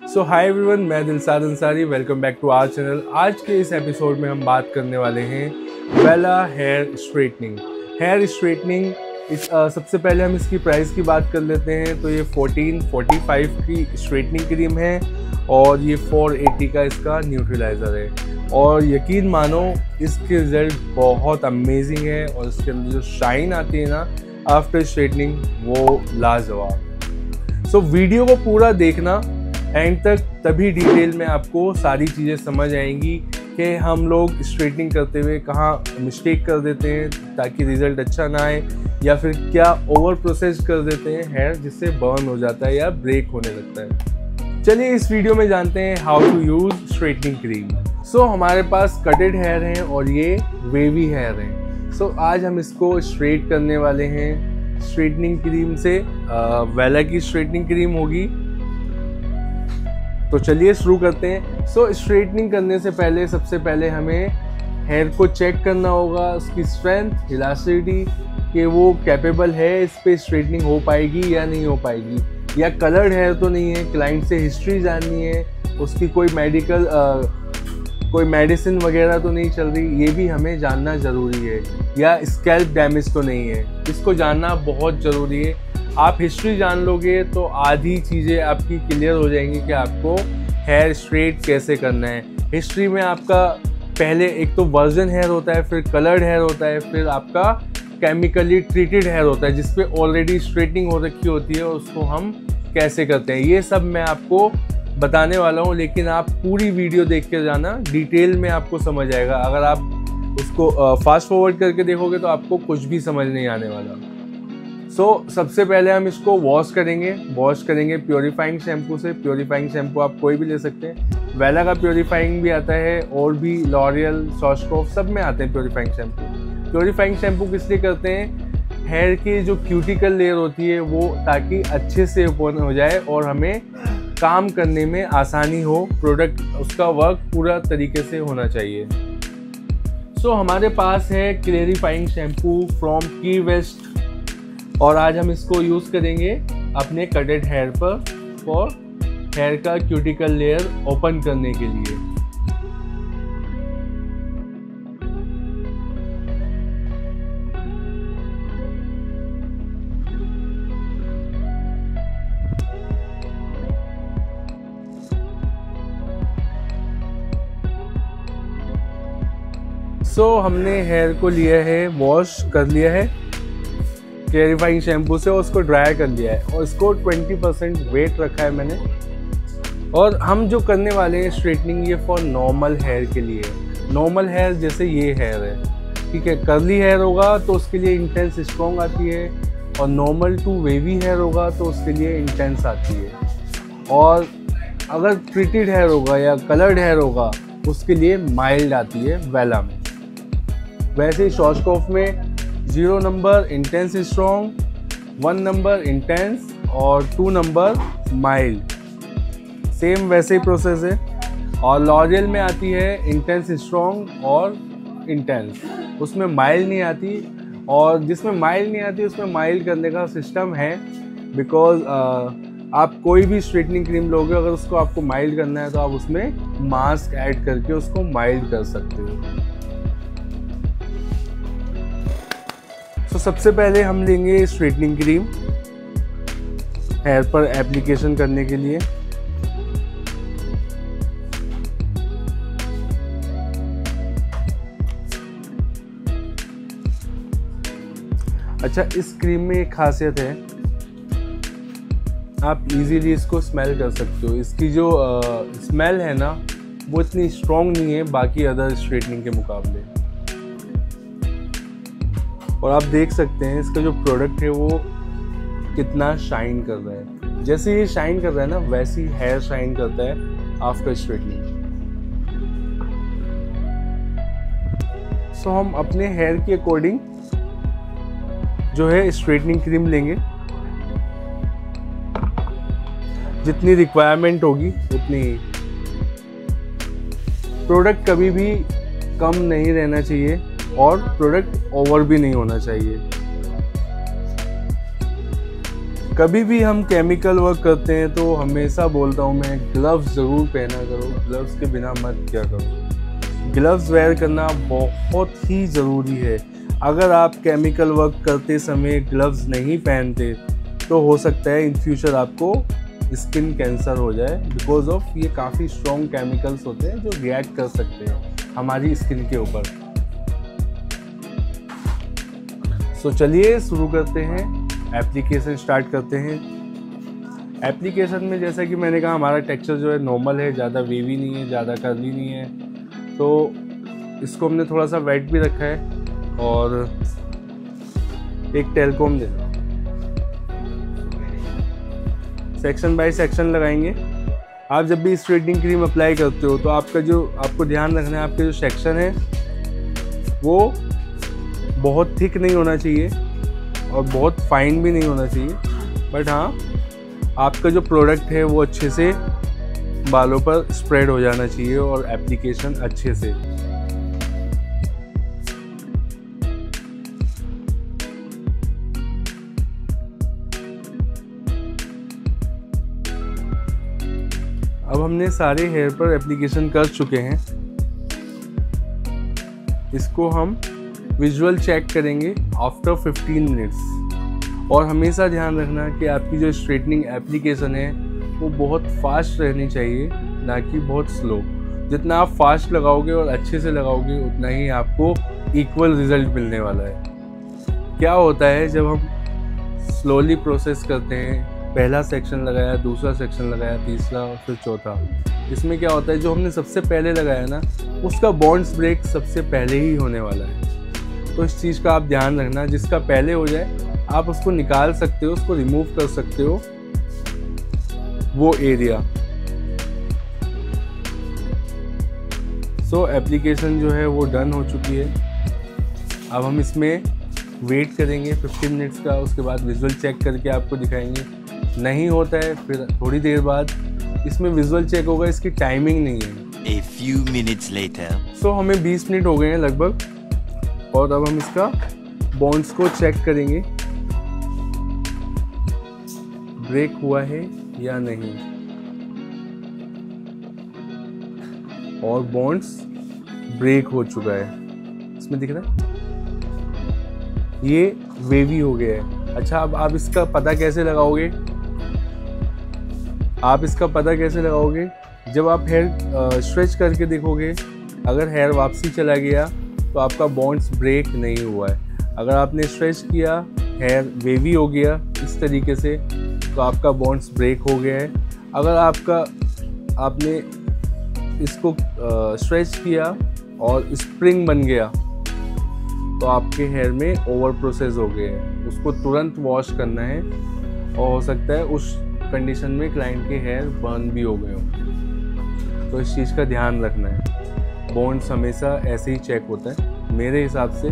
सो hi everyone, मैं Dilshad Ansari. Welcome back to our channel. आज के इस एपिसोड में हम बात करने वाले हैं वेला हेयर स्ट्रेटनिंग। हेयर स्ट्रेटनिंग सबसे पहले हम इसकी प्राइस की बात कर लेते हैं। तो ये 1445 की स्ट्रेटनिंग क्रीम है और ये 480 का इसका न्यूट्रलाइज़र है। और यकीन मानो इसके रिज़ल्ट बहुत अमेजिंग है और इसके अंदर जो शाइन आती है ना आफ्टर स्ट्रेटनिंग, वो लाजवाब। सो वीडियो को पूरा देखना एंड तक, तभी डिटेल में आपको सारी चीज़ें समझ आएंगी कि हम लोग स्ट्रेटनिंग करते हुए कहाँ मिस्टेक कर देते हैं ताकि रिज़ल्ट अच्छा ना आए, या फिर क्या ओवर प्रोसेस कर देते हैं हेयर जिससे बर्न हो जाता है या ब्रेक होने लगता है। चलिए इस वीडियो में जानते हैं how to use straightening cream. So हमारे पास कटेड हेयर हैं और ये वेवी हेयर हैं। सो आज हम इसको स्ट्रेट करने वाले हैं स्ट्रेटनिंग क्रीम से। वेला की स्ट्रेटनिंग क्रीम होगी। तो चलिए शुरू करते हैं। सो स्ट्रेटनिंग करने से पहले सबसे पहले हमें हेयर को चेक करना होगा, उसकी स्ट्रेंथ, इलास्टिसिटी, कि वो कैपेबल है इस पे स्ट्रेटनिंग हो पाएगी या नहीं हो पाएगी, या कलर्ड हेयर तो नहीं है। क्लाइंट से हिस्ट्री जाननी है, उसकी कोई मेडिसिन वगैरह तो नहीं चल रही, ये भी हमें जानना ज़रूरी है। या स्कैल्प डैमेज तो नहीं है, इसको जानना बहुत ज़रूरी है। आप हिस्ट्री जान लोगे तो आधी चीज़ें आपकी क्लियर हो जाएंगी कि आपको हेयर स्ट्रेट कैसे करना है। हिस्ट्री में आपका पहले एक तो वर्जन हेयर होता है, फिर कलर्ड हेयर होता है, फिर आपका केमिकली ट्रीटेड हेयर होता है जिस पे ऑलरेडी स्ट्रेटनिंग हो रखी होती है, उसको हम कैसे करते हैं, ये सब मैं आपको बताने वाला हूँ। लेकिन आप पूरी वीडियो देख के जाना, डिटेल में आपको समझ आएगा। अगर आप उसको फास्ट फॉरवर्ड करके देखोगे तो आपको कुछ भी समझ नहीं आने वाला। सबसे पहले हम इसको वॉश करेंगे प्योरीफाइंग शैम्पू से। प्योरीफाइंग शैम्पू आप कोई भी ले सकते हैं। वेला का प्योरीफाइंग भी आता है और भी लॉरियल, शॉर्शकोफ, सब में आते हैं प्योरीफाइंग शैम्पू। प्योरीफाइंग शैम्पू किस लिए करते हैं? हेयर की जो क्यूटिकल लेयर होती है वो ताकि अच्छे से ओपन हो जाए और हमें काम करने में आसानी हो। प्रोडक्ट उसका वर्क पूरा तरीके से होना चाहिए। हमारे पास है क्लेरिफाइंग शैम्पू फ्रॉम की वेस्ट और आज हम इसको यूज़ करेंगे अपने कटेड हेयर पर और हेयर का क्यूटिकल लेयर ओपन करने के लिए। हमने हेयर को लिया है, वॉश कर लिया है क्लेरिफाइंग शैम्पू से और उसको ड्राई कर लिया है और इसको 20% वेट रखा है मैंने। और हम जो करने वाले हैं स्ट्रेटनिंग, ये फॉर नॉर्मल हेयर के लिए। नॉर्मल हेयर जैसे ये हेयर है, ठीक है। कर्ली हेयर होगा तो उसके लिए इंटेंस स्ट्रॉन्ग आती है, और नॉर्मल टू वेवी हेयर होगा तो उसके लिए इंटेंस आती है। और अगर ट्रीटेड हेयर होगा या कलर्ड हेयर होगा उसके लिए माइल्ड आती है वेला में। वैसे ही शॉर्शकोफ में 0 number intense strong, 1 number intense और 2 नंबर माइल्ड। सेम वैसे ही प्रोसेस है। और लॉरियल में आती है इंटेंस स्ट्रॉन्ग और इंटेंस, उसमें माइल्ड नहीं आती। और जिसमें माइल्ड नहीं आती उसमें माइल्ड करने का सिस्टम है, बिकॉज आप कोई भी स्ट्रेटनिंग क्रीम लोगे, अगर उसको आपको माइल्ड करना है तो आप उसमें मास्क ऐड करके उसको माइल्ड कर सकते हो। सबसे पहले हम लेंगे स्ट्रेटनिंग क्रीम हेयर पर एप्लीकेशन करने के लिए। अच्छा, इस क्रीम में एक खासियत है, आप इजीली इसको स्मेल कर सकते हो। इसकी जो स्मेल है ना वो इतनी स्ट्रॉन्ग नहीं है बाकी अदर स्ट्रेटनिंग के मुकाबले। और आप देख सकते हैं इसका जो प्रोडक्ट है वो कितना शाइन कर रहा है। जैसे ये शाइन कर रहा है ना, वैसी हेयर शाइन करता है आफ्टर स्ट्रेटनिंग। हम अपने हेयर के अकॉर्डिंग जो है स्ट्रेटनिंग क्रीम लेंगे, जितनी रिक्वायरमेंट होगी उतनी। प्रोडक्ट कभी भी कम नहीं रहना चाहिए और प्रोडक्ट ओवर भी नहीं होना चाहिए। कभी भी हम केमिकल वर्क करते हैं तो हमेशा बोलता हूँ मैं, ग्लव्स ज़रूर पहना करो, ग्लव्स के बिना मत क्या करो। ग्लव्स वेयर करना बहुत ही ज़रूरी है। अगर आप केमिकल वर्क करते समय ग्लव्स नहीं पहनते तो हो सकता है इन फ्यूचर आपको स्किन कैंसर हो जाए, बिकॉज ऑफ ये काफ़ी स्ट्रॉन्ग केमिकल्स होते हैं जो रिएक्ट कर सकते हैं हमारी स्किन के ऊपर। सो चलिए शुरू करते हैं, एप्लीकेशन स्टार्ट करते हैं। एप्लीकेशन में जैसा कि मैंने कहा, हमारा टेक्सचर जो है नॉर्मल है, ज़्यादा वेवी नहीं है, ज़्यादा कर्ली नहीं है। तो इसको हमने थोड़ा सा वेट भी रखा है और एक टेलकॉम दे रहा हूँ। सेक्शन बाय सेक्शन लगाएंगे। आप जब भी स्ट्रेटनिंग क्रीम अप्लाई करते हो तो आपको ध्यान रखना है, आपके जो सेक्शन है वो बहुत थिक नहीं होना चाहिए और बहुत फाइन भी नहीं होना चाहिए, बट हाँ, आपका जो प्रोडक्ट है वो अच्छे से बालों पर स्प्रेड हो जाना चाहिए और एप्लीकेशन अच्छे से। अब हमने सारे हेयर पर एप्लीकेशन कर चुके हैं। इसको हम विजुअल चेक करेंगे आफ्टर 15 मिनट्स। और हमेशा ध्यान रखना कि आपकी जो स्ट्रेटनिंग एप्लीकेशन है वो बहुत फास्ट रहनी चाहिए, ना कि बहुत स्लो। जितना आप फास्ट लगाओगे और अच्छे से लगाओगे उतना ही आपको इक्वल रिजल्ट मिलने वाला है। क्या होता है जब हम स्लोली प्रोसेस करते हैं, पहला सेक्शन लगाया, दूसरा सेक्शन लगाया, तीसरा और फिर चौथा, इसमें क्या होता है जो हमने सबसे पहले लगाया ना उसका बॉन्ड्स ब्रेक सबसे पहले ही होने वाला है। तो इस चीज़ का आप ध्यान रखना, जिसका पहले हो जाए आप उसको निकाल सकते हो, उसको रिमूव कर सकते हो वो एरिया। सो एप्लीकेशन जो है वो डन हो चुकी है। अब हम इसमें वेट करेंगे 15 मिनट्स का, उसके बाद विजुअल चेक करके आपको दिखाएंगे। नहीं होता है फिर थोड़ी देर बाद इसमें विजुअल चेक होगा, इसकी टाइमिंग नहीं है। A few minutes later. सो हमें 20 मिनट हो गए हैं लगभग, और अब हम इसका बॉन्ड्स को चेक करेंगे, ब्रेक हुआ है या नहीं। और बॉन्ड्स ब्रेक हो चुका है, इसमें दिख रहा है ये वेवी हो गया है। अच्छा, अब आप इसका पता कैसे लगाओगे? आप इसका पता कैसे लगाओगे? जब आप हेयर स्ट्रेच करके देखोगे, अगर हेयर वापसी चला गया तो आपका बॉन्ड्स ब्रेक नहीं हुआ है। अगर आपने स्ट्रेच किया, हेयर वेवी हो गया इस तरीके से, तो आपका बॉन्ड्स ब्रेक हो गया है। अगर आपने इसको स्ट्रेच किया और स्प्रिंग बन गया तो आपके हेयर में ओवर प्रोसेस हो गए हैं, उसको तुरंत वॉश करना है। और हो सकता है उस कंडीशन में क्लाइंट के हेयर बर्न भी हो गए हो, तो इस चीज़ का ध्यान रखना है। बॉन्ड्स हमेशा ऐसे ही चेक होता है मेरे हिसाब से,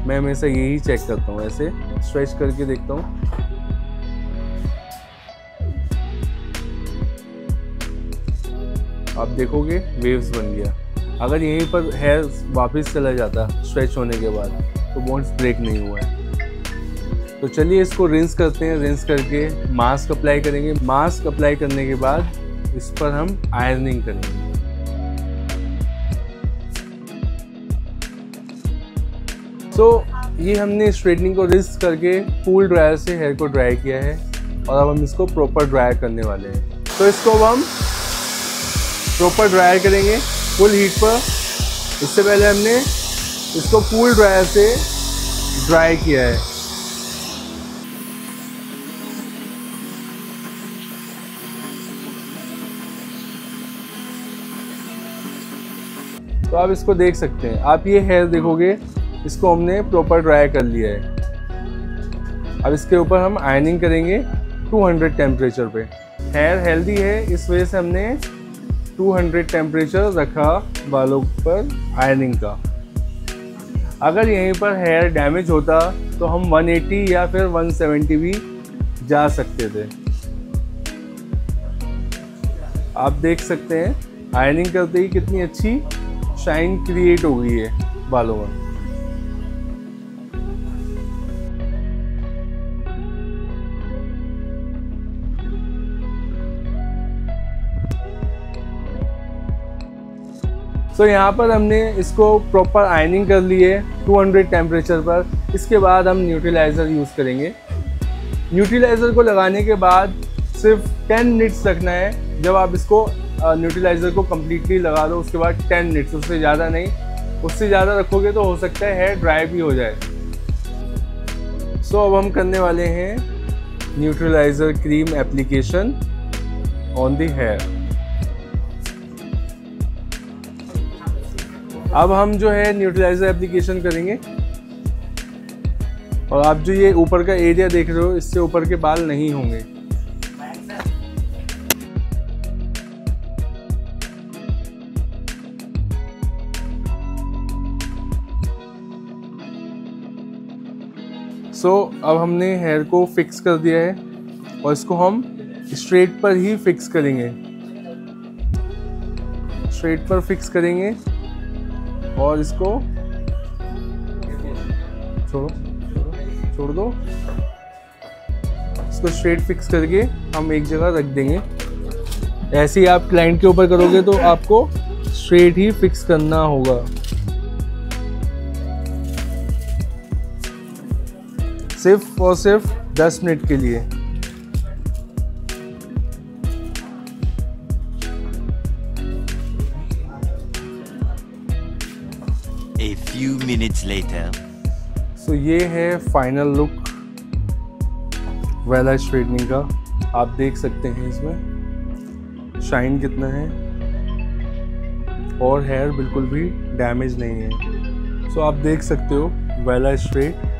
मैं हमेशा यही चेक करता हूँ, ऐसे स्ट्रेच करके देखता हूँ। आप देखोगे वेव्स बन गया। अगर यहीं पर हेयर वापस चला जाता स्ट्रेच होने के बाद तो बॉन्ड्स ब्रेक नहीं हुआ है। तो चलिए इसको रिंस करते हैं। रिंस करके मास्क अप्लाई करेंगे। मास्क अप्लाई करने के बाद इस पर हम आयरनिंग करेंगे। ये हमने स्ट्रेटनिंग को रिंस करके कूल ड्रायर से हेयर को ड्राई किया है और अब हम इसको प्रॉपर ड्राई करने वाले हैं। तो इसको अब हम प्रॉपर ड्राई करेंगे फुल हीट पर। इससे पहले हमने इसको कूल ड्रायर से ड्राई किया है। तो आप इसको देख सकते हैं, आप ये हेयर देखोगे, इसको हमने प्रॉपर ड्राई कर लिया है। अब इसके ऊपर हम आयरनिंग करेंगे 200 टेम्परेचर पे। हेयर हेल्दी है इस वजह से हमने 200 टेम्परेचर रखा बालों पर आयरनिंग का। अगर यहीं पर हेयर डैमेज होता तो हम 180 या फिर 170 भी जा सकते थे। आप देख सकते हैं आयरनिंग करते ही कितनी अच्छी शाइन क्रिएट हो गई है बालों में। सो यहाँ पर हमने इसको प्रॉपर आयनिंग कर ली है 200 टेम्परेचर पर। इसके बाद हम न्यूट्रलाइज़र यूज़ करेंगे। न्यूट्रलाइज़र को लगाने के बाद सिर्फ 10 मिनट्स रखना है। जब आप इसको न्यूट्रलाइज़र को कम्प्लीटली लगा दो उसके बाद 10 मिनट्स, उससे ज़्यादा नहीं। उससे ज़्यादा रखोगे तो हो सकता है हेयर ड्राई भी हो जाए। सो अब हम करने वाले हैं neutraliser cream application on the hair. अब हम जो है न्यूट्रलाइज़र एप्लीकेशन करेंगे और आप जो ये ऊपर का एरिया देख रहे हो इससे ऊपर के बाल नहीं होंगे। अब हमने हेयर को फिक्स कर दिया है और इसको हम स्ट्रेट पर ही फिक्स करेंगे। स्ट्रेट पर फिक्स करेंगे और इसको छोड़ दो। इसको स्ट्रेट फिक्स करके हम एक जगह रख देंगे। ऐसे ही आप क्लाइंट के ऊपर करोगे तो आपको स्ट्रेट ही फिक्स करना होगा। सिर्फ और सिर्फ 10 मिनट के लिए। A few minutes later. So ये है फाइनल लुक वेला स्ट्रेटनिंग का। आप देख सकते हैं इसमें शाइन कितना है और हेयर बिल्कुल भी डैमेज नहीं है। सो आप देख सकते हो वेला स्ट्रेट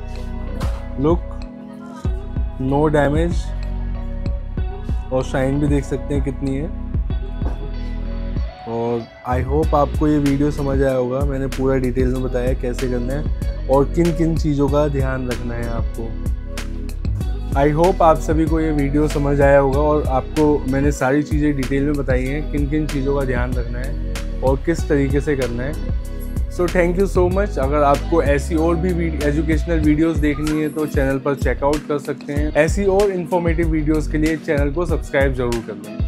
लुक, नो डैमेज, और शाइन भी देख सकते हैं कितनी है। और आई होप आपको ये वीडियो समझ आया होगा। मैंने पूरा डिटेल में बताया कैसे करना है और किन किन चीज़ों का ध्यान रखना है आपको। आई होप आप सभी को ये वीडियो समझ आया होगा और आपको मैंने सारी चीज़ें डिटेल में बताई हैं किन किन चीज़ों का ध्यान रखना है और किस तरीके से करना है। So thank you so much. अगर आपको ऐसी और भी एजुकेशनल वीडियोस देखनी है तो चैनल पर चेकआउट कर सकते हैं। ऐसी और इन्फॉर्मेटिव वीडियोस के लिए चैनल को सब्सक्राइब जरूर कर लें।